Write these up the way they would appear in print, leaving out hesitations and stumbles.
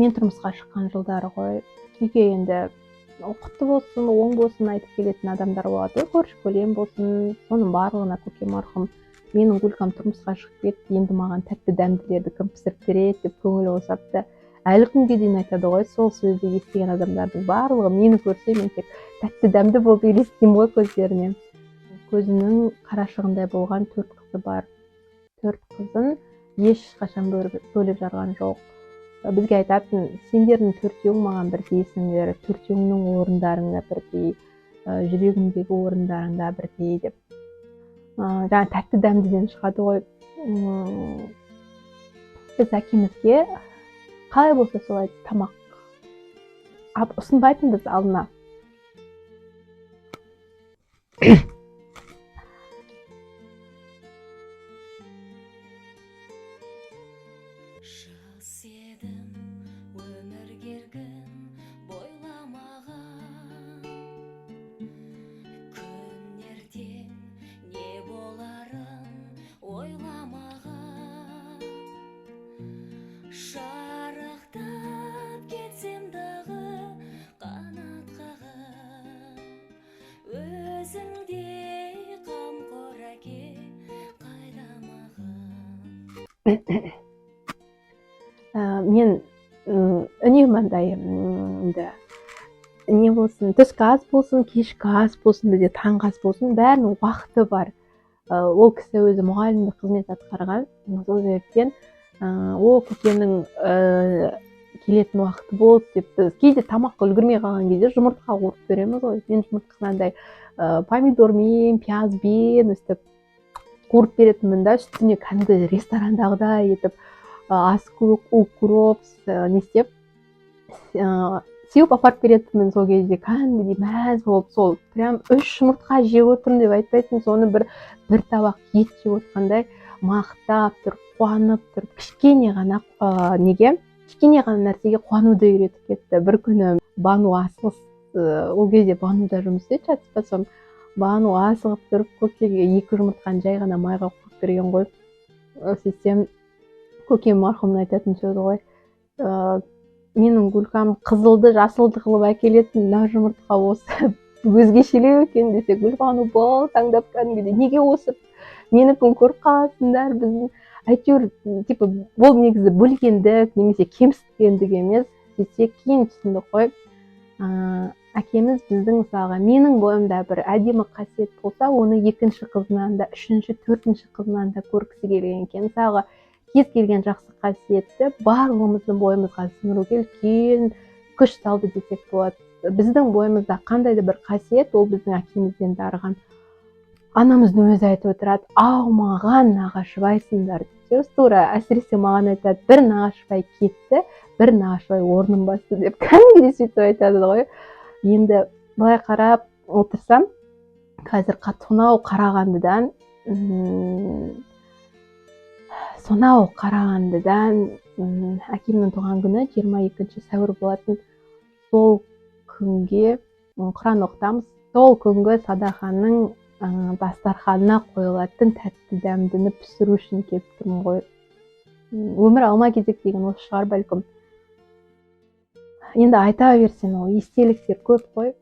мен тұрмысқа шыққан жылдары ғой, үйге енді құтты болсын, оң болсын айтып келетін адамдар болады ғой, көрші көлем болсын, соның барлығына көкем марқұм менің Гулькам тұрмысқа шығып кетті, енді маған тәтті дәмділерді кім пісіріп береді деп көңіл қосапты. Әлі күнге дейін айтады ғой, сол сөзді естіген адамдардың барлығы мені көрсе мен тек тәтті дәмді болып елестеймін ғой көздеріне. Көзінің қарашығындай болған 4 қызы бар. 4 қызын ешқашан бөліп жарған жоқ. Бізге айтатын, сендердің 4-еуің маған бірдейсіңдер, 4-еуіңнің орындарың да бірдей, жүрегімдегі орындарың да бірдей деп. Жаңа тәтті дәмдіден шығады ғой. Біз әкемізге қалай болса солай тамақ ұсынбайтынбыз алдына. Мен үнемі андай не болсын, түскі ас болсын, кешкі ас болсын, бізде таңғы ас болсын, бәрінің уақыты бар. Ол кісі өзі мұғалімдік қызмет атқарған, сол себептен ол көкемнің келетін уақыты болды деп, біз кейде тамаққа үлгермей қалған кезде жұмыртқа қуырып береміз ғой. Мен жұмыртқаны андай помидормен, пиязбен өстіп қуырып беретінмін да, үстіне кәдімгі ресторандағыдай етіп ас көк, укроп не істеп сеуіп апарып беретінмін. Сол кезде кәдімгідей мәз болып, сол прям 3 жұмыртқа жеп отырмын деп айтпайтын, соны бір табақ ет жеп отқандай мақтап тұрып, қуанып тұрып, кішкене ғана нәрсеге қуануды үйретіп кетті. Bir күні Бану асығыс, ол кезде Бануда жұмыс істейді, жатыспасам, Бану асығып тұрып, көкеге 2 жұмыртқаны жай ғана майға қойып берген ғой. Сөйтсем, көкем марқұмның айтатын сөзі ғой, менің Гулькам қызылды жасылды қылып әкелетін мына жұмыртқа осы өзгешелеу екен десе, Гүлбану бол таңдап кәдімгідей, неге осы менікін көріп қаласыңдар, біздің әйтеуір типа бұл негізі бөлгендік немесе кемсіткендік емес. Сөйтсе кейін түсіндік қой, әкеміз біздің мысалға менің бойымда бір әдемі қасиет болса, оны 2-ші қызынан да, 3-ші, 4-ші қызынан да көргісі келген екен. Мысалға кез келген жақсы қасиетті барлығымыздың бойымызға сіңіруге үлкен күш салды десек болады. Біздің бойымызда қандай да бір қасиет, ол біздің әкемізден дарыған. Анамыздың өзі айтып отырады, маған нағашыбайсыңдар деп. Тура әсіресе маған айтады, бір нағашыбай кетті, бір нағашыбай орнын басты деп. Кәдімгідей сөйтіп айтады ғой. Енді былай қарап отырсам, қазір сонау Қарағандыдан әкемнің туған күні 22 сәуір болатын. Сол күнге Құран оқытамыз. Сол күнгі садақаның дастарханына қойылатын тәтті дәмдіні пісіру үшін келіп тұрмын ғой. Өмір алма кезек деген осы шығар бәлкім. Енді айта берсем, ол естеліктер көп қой.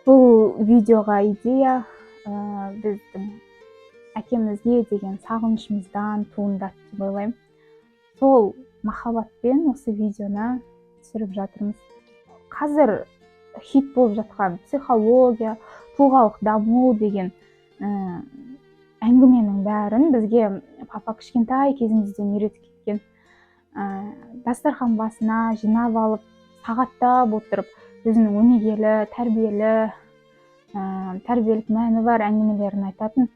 Бұл видеоға идея біздің әкемізге деген сағынышымыздан туындады деп ойлаймын. Сол махаббатпен осы видеоны түсіріп жатырмыз. Қазір хит болып жатқан психология, тұлғалық даму деген әңгіменің бәрін бізге папа кішкентай кезімізден үйретіп кеткен. Дастархан басына жинап алып, сағаттап отырып, өзінің өнегелі, тәрбиелік мәні бар әңгімелерін айтатын.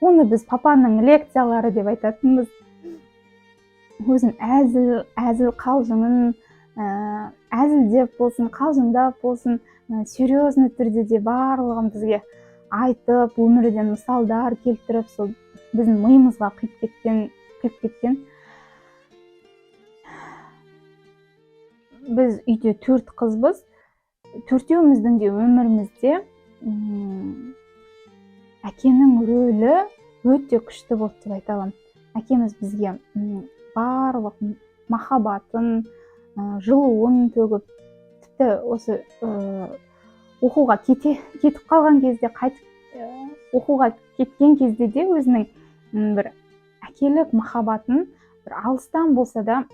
Оны біз папаның лекциялары деп айтатынбыз. Өзін әзіл қалжыңын, әзілдеп болсын, қалжыңдап болсын, серьезный түрде де барлығын бізге айтып, өмірден мысалдар келтіріп, сол біздің миымызға құйып кеткен. Біз үйде 4 қызбыз. 4-еуміздің де өмірімізде әкенің рөлі өте күшті болды деп айта аламын. Әкеміз бізге барлық махаббатын, жылуын төгіп, тіпті осы оқуға кетіп қалған кезде, қайтып оқуға кеткен кезде де өзінің бір әкелік махаббатын бір алыстан болса да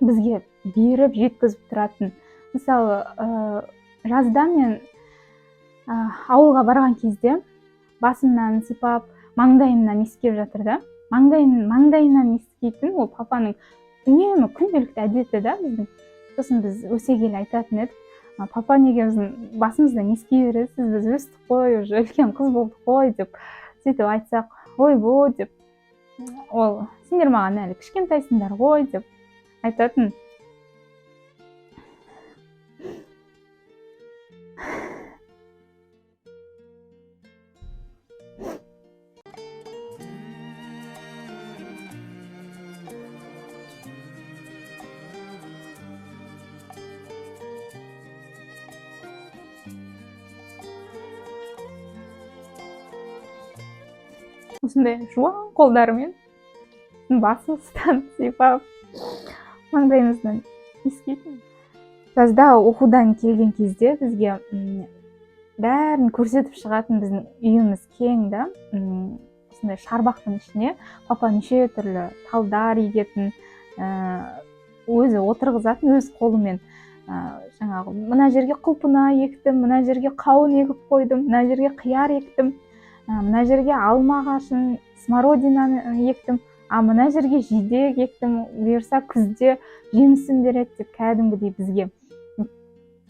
бізге беріп жеткізіп тұратын. Мысалы, жазда мен ауылға барған кезде басымнан сипап, маңдайымнан иіскеп жатыр да. Маңдайынан иіскейтін ол папаның үнемі күнделікті әдеті да біздің. Сосын біз өсе келе айтатын едік, папа неге біздің басымыздан иіскей бересіз, біз өстік қой, уже үлкен қыз болдық қой деп сөйтіп айтсақ, ойбой деп, ол сендер маған әлі кішкентайсыңдар ғой деп айтатын. Осындай жуан қолдарымен басымыздан сипап, маңдайымыздан иіскейтін. Жазда оқудан келген кезде бізге бәрін көрсетіп шығатын. Біздің үйіміз кең да, осындай шарбақтың ішіне папа неше түрлі талдар егетін, өзі отырғызатын өз қолымен. Жаңағы мына жерге құлпына ектім, мына жерге қауын егіп қойдым, мына жерге қияр ектім, мына жерге алма ағашын, смородинаны ектім, мына жерге жидек ектім, бұйырса күзде жемісін береді деп кәдімгідей бізге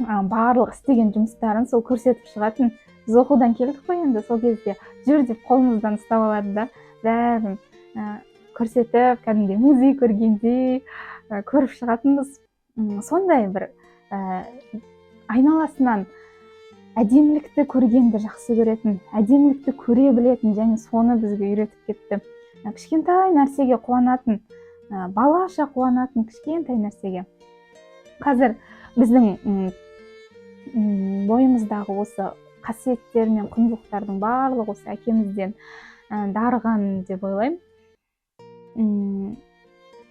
барлық істеген жұмыстарын сол көрсетіп шығатын. Біз оқудан келдік қой, енді сол кезде жүр деп қолымыздан ұстап алады да, бәрін көрсетіп, кәдімгідей музей көргендей көріп шығатынбыз. Сондай бір айналасынан әдемілікті көргенді жақсы көретін, әдемілікті көре білетін, және соны бізге үйретіп кетті. Кішкентай нәрсеге қуанатын, балаша қуанатын кішкентай нәрсеге. Қазір біздің бойымыздағы осы қасиеттер мен құндылықтардың барлығы осы әкемізден дарыған деп ойлаймын.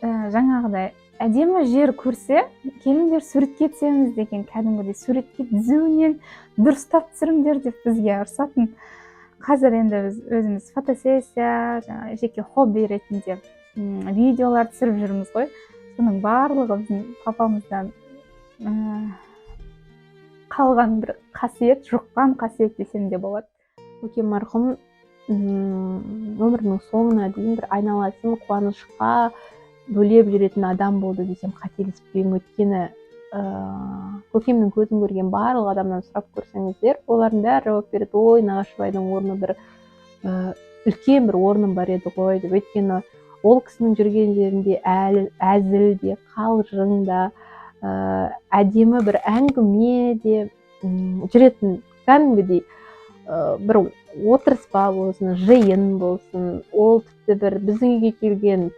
Жаңағыдай әдемі жер көрсе, келіңдер суретке түсеміз деген, кәдімгідей суретке түзуінен дұрыстап түсіріңдер деп бізге ұрсатын. Қазір енді біз өзіміз фотосессия, жеке хобби ретінде видеолар түсіріп жүрміз ғой. Соның барлығы біздің папамыздан қалған бір қасиет, жұққан қасиет десем де болады. Көкем марқұм өмірінің соңына дейін бір айналасын қуанышқа бөлеп жүретін адам болды десем қателеспеймін. Өйткені көкемнің көзін көрген барлық адамнан сұрап көрсеңіздер, олардың бәрі жауап береді, ой, Нағашыбайдың орны бір үлкен бір орным бар еді ғой деп. Өйткені ол кісінің жүрген жерінде әзіл де, қалжың да, әдемі бір әңгіме де жүретін. Кәдімгідей бір отырыс па болсын, жиын болсын, ол тіпті бір біздің үйге келген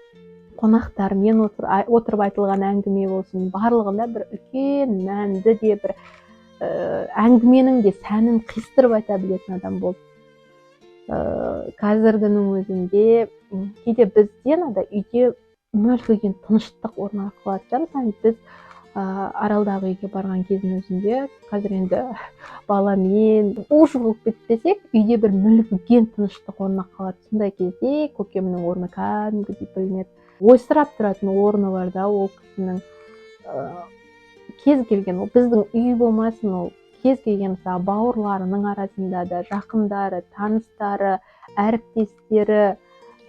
қонақтармен отырып айтылған әңгіме болсын, барлығында бір үлкен мәнді де бір әңгіменің де сәнін қистырып айта білетін адам болды. Қазіргінің өзінде кейде бізден үйде мүлгіген тыныштық орнап қалады. Мысалы біз Аралдағы үйге барған кездің өзінде, қазір енді баламен у-шу болып кетпесек, үйде бір мүлгіген тыныштық орнап қалады. Сондай кезде көкемнің орны кәдімгідей білінеді. Ойсырап тұратын орны бар да, ол кісінің кез келген, ол біздің үй болмасын, ол кез келген бауырларының арасында да, жақындары, таныстары, әріптестері,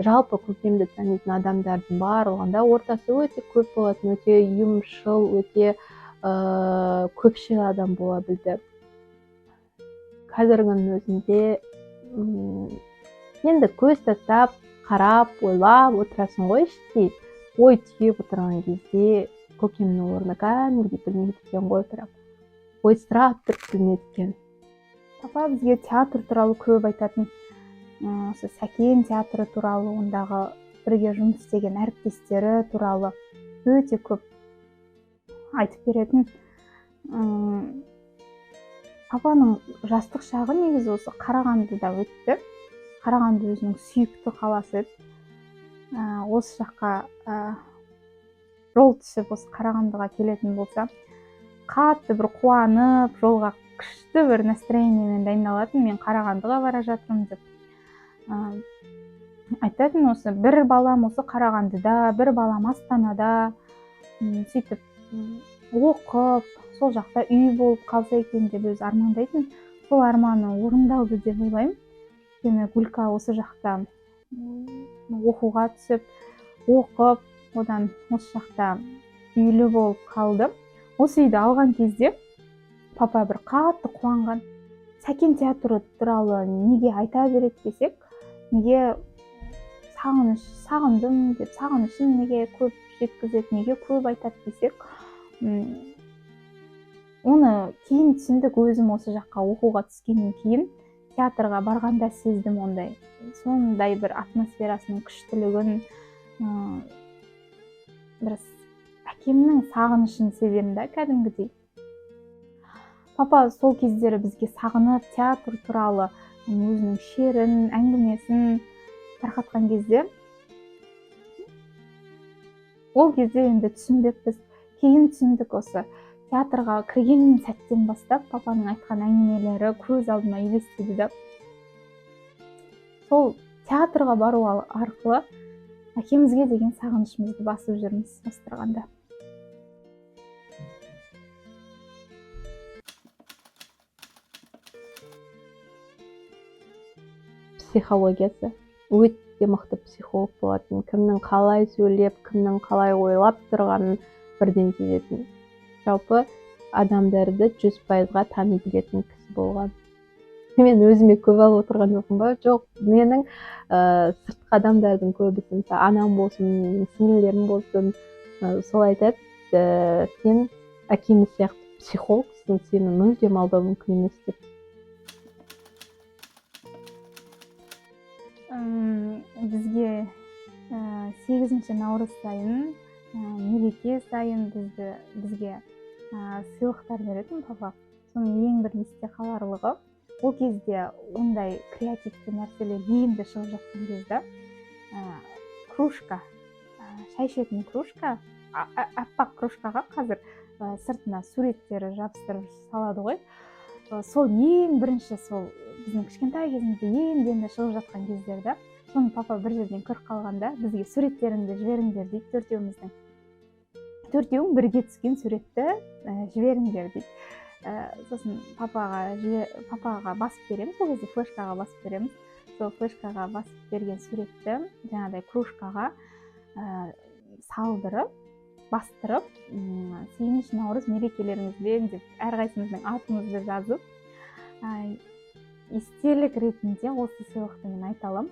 жалпы көкемді танитын адамдардың барлығында ортасы өте көп болатын, өте ұйымшыл, өте көпшіл адам бола білді. Қазіргінің өзінде енді көз тастап, қарап, ойлап отырасың ғой, іштей ой түйіп отырған кезде көкемнің орны кәдімгідей білмейді екен ғой, бірақ ойсырап тұрып білмейді екен. Папа бізге театр туралы көп айтатын. Осы Сәкен театры туралы, ондағы бірге жұмыс істеген әріптестері туралы өте көп айтып беретін. Папаның жастық шағы негізі осы Қарағандыда өтті. Қарағанды өзінің сүйікті қаласы еді. Осы жаққа жол түсіп осы Карагандыга келетін болса, қатты бір қуанып, жолға күшті бір настроениемен дайындалатын, мен Карагандыга бара жатырмын деп. Айтатын осы бір балам осы Карагандыда, бір балам Астанада, сөйтіп оқып, сол жақта үй болып қалса екен деп өзі армандайтын. Сол арманы орындалды деп ойлаймын. Өйткені Гүлка осы жақта оқуға түсіп, оқып, одан осы жақта үйлі болып қалды. Осы үйді алған кезде папа бір қатты қуанған. Сәкен театры туралы неге айта береді десек, неге сағындым деп, сағынышын неге көп жеткізеді, неге көп айтады десек, оны кейін түсіндік. Өзім осы жаққа оқуға түскеннен кейін театрға барғанда сездім сондай бір атмосферасының күштілігін, бір әкемнің сағынышын сеземін да кәдімгідей. Папа сол кездері бізге сағынып театр туралы өзінің шерін, әңгімесін тарқатқан кезде, ол кезде енді түсінбеппіз. Кейін түсіндік. Осы театрға кірген сәттен бастап папаның айтқан әңгімелері көз алдыма елестеді да. Сол театрға бару арқылы әкемізге деген сағынышымызды басып жүрміз остырғанда. Психологиясы өте мықты психолог болатын. Кімнің қалай сөйлеп, кімнің қалай ойлап тұрғанын бірден сезетін. Жалпы адамдарды 100%-ға тани білетін кісі болған. Мен өзіме көп алып отырған жоқпын ба? Жоқ, менің сыртқы адамдардың көбісі, мысалы анам болсын, сіңлілерім болсын, сол айтады, сен әкеміз сияқты психологсың, сені мүлдем алдау мүмкін емес деп. Бізге 8 наурыз сайын, мереке сайын бізге сыйлықтар беретін папа. Соның ең бір есте қаларлығы, ол кезде ондай креативті нәрселер енді шығып жатқан кезде, кружка, шай ішетін кружка, аппақ кружкаға қазір сыртына суреттері жабыстырып салады ғой. Сол ең бірінші, сол біздің кішкентай кезімізде енді шығып жатқан кездерде, соны папа бір жерден көріп қалғанда, бізге суреттеріңді жіберіңдер дейді, төртеуіміздің. Төртеуің бірге түскен суретті жіберіңдер дейді. Сосын папаға басып береміз, сол кезде флешкаға басып береміз. Сол флешкаға басып берген суретті жаңағыдай кружкаға салдырып, бастырып, 8 наурыз мерекелеріңізбен деп әрқайсымыздың атымызды жазып, естелік ретінде осы сыйлықты мен айта аламын.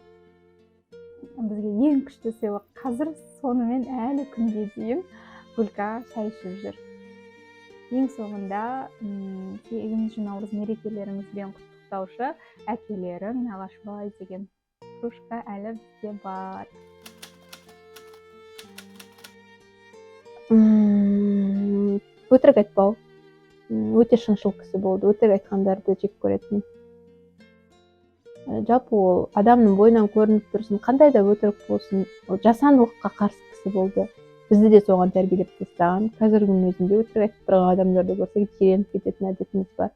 Бізге ең күшті сыйлық. Қазір сонымен әлі күнге дейін Гүлка шай ішіп жүр. Ең соңында 8 наурыз мерекелеріңізбен құттықтаушы әкелерің Нағашыбай деген кружка әлі бізде бар. Өтірік айтпау. Өте шыншыл кісі болды. Өтірік айтқандарды жек көретін. Жалпы ол адамның бойынан көрініп тұрсын, қандай да өтірік болсын, жасандылыққа қарсы кісі болды. Бізді де соған тәрбиелеп тастаған. Қазіргінің өзінде өтірік айтып тұрған адамдарды көрсек, жиреніп кететін әдетіміз бар.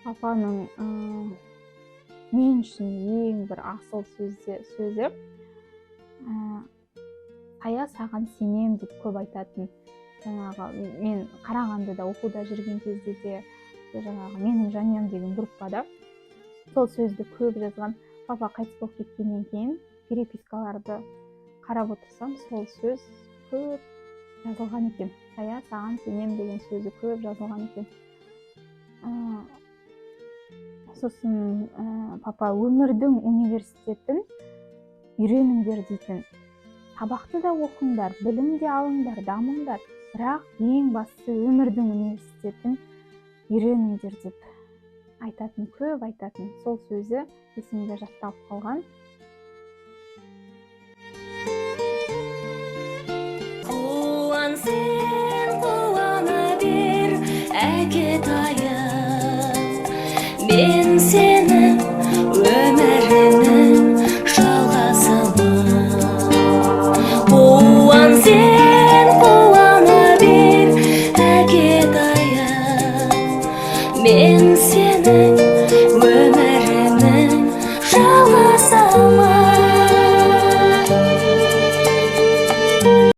Папаның мен үшін ең бір асыл сөзі Ая саған сенем деп көп айтатын. Жаңағы мен Қарағандыда оқуда жүрген кезде де жаңағы менің жанұям деген группада сол сөзді көп жазған. Папа қайтыс болып кеткеннен кейін перепискаларды қарап отырсам, сол сөз көп жазылған екен. Ая саған сенем деген сөзі көп жазылған екен. Сосын папа өмірдің университетін үйреніңдер дейтін. Сабақты да оқыңдар, білім де алыңдар, дамыңдар, бірақ ең бастысы өмірдің университетін үйреніңдер деп айтатын, көп айтатын. Сол сөзі есімде жатталып қалған. Қуан сен, қуана бер, әкетайым, мен сен